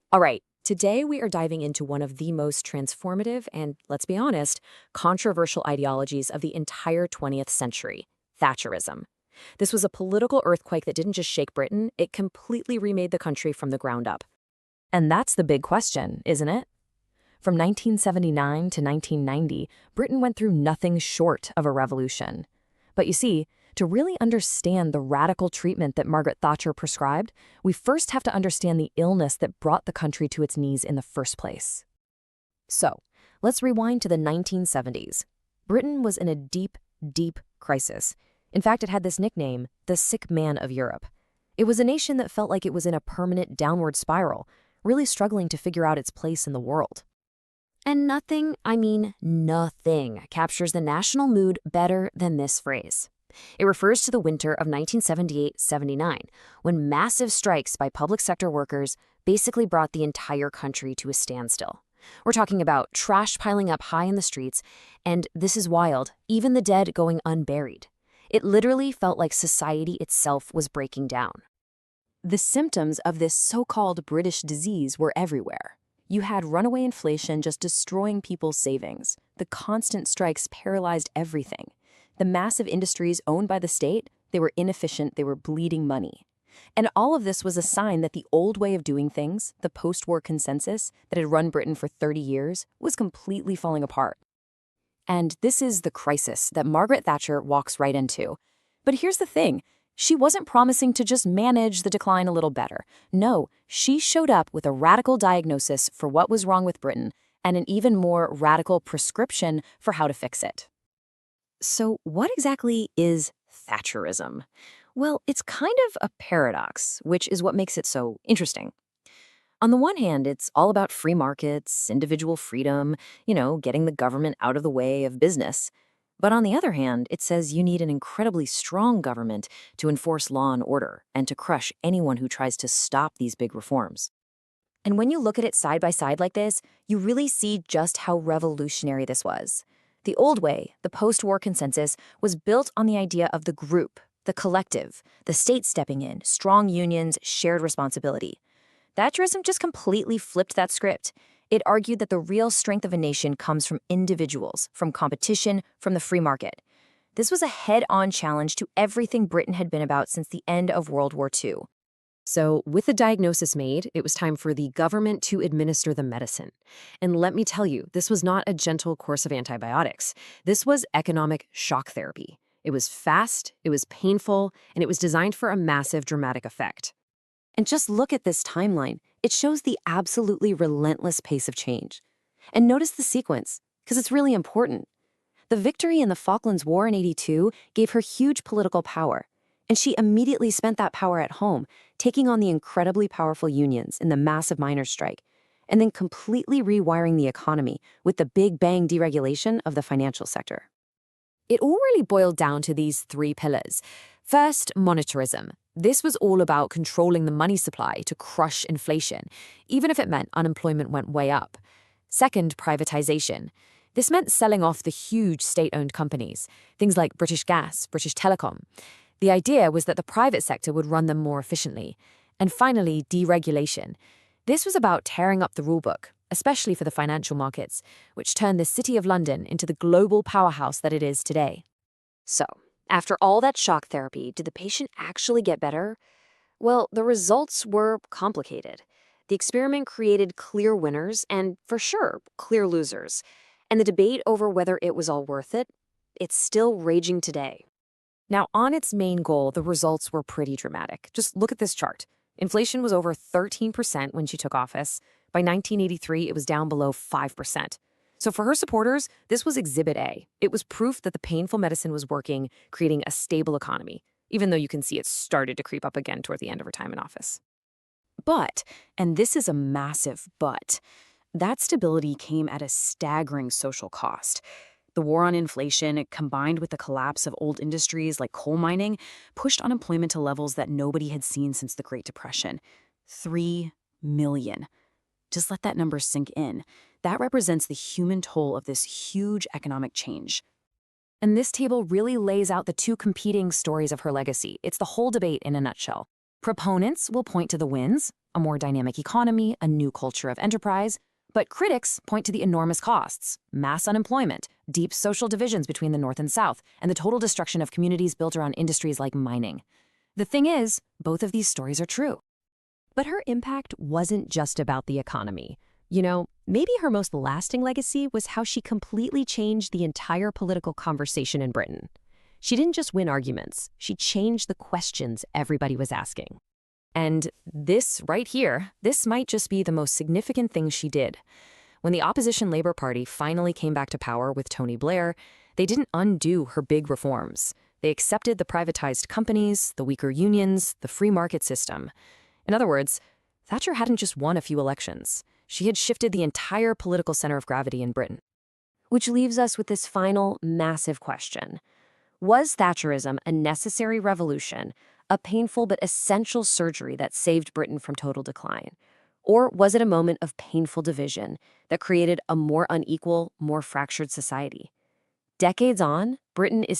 All right, today we are diving into one of the most transformative and, let's be honest, controversial ideologies of the entire 20th century, Thatcherism. This was a political earthquake that didn't just shake Britain, it completely remade the country from the ground up. And that's the big question, isn't it? From 1979 to 1990, Britain went through nothing short of a revolution. But you see, to really understand the radical treatment that Margaret Thatcher prescribed, we first have to understand the illness that brought the country to its knees in the first place. So, let's rewind to the 1970s. Britain was in a deep, deep crisis. In fact, it had this nickname, the sick man of Europe. It was a nation that felt like it was in a permanent downward spiral, really struggling to figure out its place in the world. And nothing, I mean nothing, captures the national mood better than this phrase. It refers to the winter of 1978-79, when massive strikes by public sector workers basically brought the entire country to a standstill. We're talking about trash piling up high in the streets, and this is wild, even the dead going unburied. It literally felt like society itself was breaking down. The symptoms of this so-called British disease were everywhere. You had runaway inflation just destroying people's savings. The constant strikes paralyzed everything. The massive industries owned by the state, they were inefficient, they were bleeding money. And all of this was a sign that the old way of doing things, the post-war consensus that had run Britain for 30 years, was completely falling apart. And this is the crisis that Margaret Thatcher walks right into. But here's the thing. She wasn't promising to just manage the decline a little better. No, she showed up with a radical diagnosis for what was wrong with Britain and an even more radical prescription for how to fix it. So what exactly is Thatcherism? Well, it's kind of a paradox, which is what makes it so interesting. On the one hand, it's all about free markets, individual freedom, getting the government out of the way of business. But on the other hand, it says you need an incredibly strong government to enforce law and order and to crush anyone who tries to stop these big reforms. And when you look at it side by side like this, you really see just how revolutionary this was. The old way, the post-war consensus, was built on the idea of the group, the collective, the state stepping in, strong unions, shared responsibility. Thatcherism just completely flipped that script. It argued that the real strength of a nation comes from individuals, from competition, from the free market. This was a head-on challenge to everything Britain had been about since the end of World War II. So, with the diagnosis made, it was time for the government to administer the medicine. And let me tell you, this was not a gentle course of antibiotics. This was economic shock therapy. It was fast, it was painful, and it was designed for a massive dramatic effect. And just look at this timeline. It shows the absolutely relentless pace of change. And notice the sequence, because it's really important. The victory in the Falklands War in '82 gave her huge political power. And she immediately spent that power at home, taking on the incredibly powerful unions in the massive miners' strike, and then completely rewiring the economy with the Big Bang deregulation of the financial sector. It all really boiled down to these three pillars. First, monetarism. This was all about controlling the money supply to crush inflation, even if it meant unemployment went way up. Second, privatization. This meant selling off the huge state-owned companies, things like British Gas, British Telecom. The idea was that the private sector would run them more efficiently. And finally, deregulation. This was about tearing up the rulebook, especially for the financial markets, which turned the City of London into the global powerhouse that it is today. So, after all that shock therapy, did the patient actually get better? Well, the results were complicated. The experiment created clear winners and, for sure, clear losers. And the debate over whether it was all worth it, it's still raging today. Now, on its main goal, the results were pretty dramatic. Just look at this chart. Inflation was over 13% when she took office. By 1983, it was down below 5%. So for her supporters, this was Exhibit A. It was proof that the painful medicine was working, creating a stable economy, even though you can see it started to creep up again toward the end of her time in office. But, and this is a massive but, that stability came at a staggering social cost. The war on inflation, combined with the collapse of old industries like coal mining, pushed unemployment to levels that nobody had seen since the Great Depression. 3 million. Just let that number sink in. That represents the human toll of this huge economic change. And this table really lays out the two competing stories of her legacy. It's the whole debate in a nutshell. Proponents will point to the wins, a more dynamic economy, a new culture of enterprise. But critics point to the enormous costs, mass unemployment, deep social divisions between the North and South, and the total destruction of communities built around industries like mining. The thing is, both of these stories are true. But her impact wasn't just about the economy. Maybe her most lasting legacy was how she completely changed the entire political conversation in Britain. She didn't just win arguments, she changed the questions everybody was asking. And this right here, this might just be the most significant thing she did. When the opposition Labour Party finally came back to power with Tony Blair, they didn't undo her big reforms. They accepted the privatized companies, the weaker unions, the free market system. In other words, Thatcher hadn't just won a few elections. She had shifted the entire political center of gravity in Britain. Which leaves us with this final, massive question. Was Thatcherism a necessary revolution, a painful but essential surgery that saved Britain from total decline? Or was it a moment of painful division that created a more unequal, more fractured society? Decades on, Britain is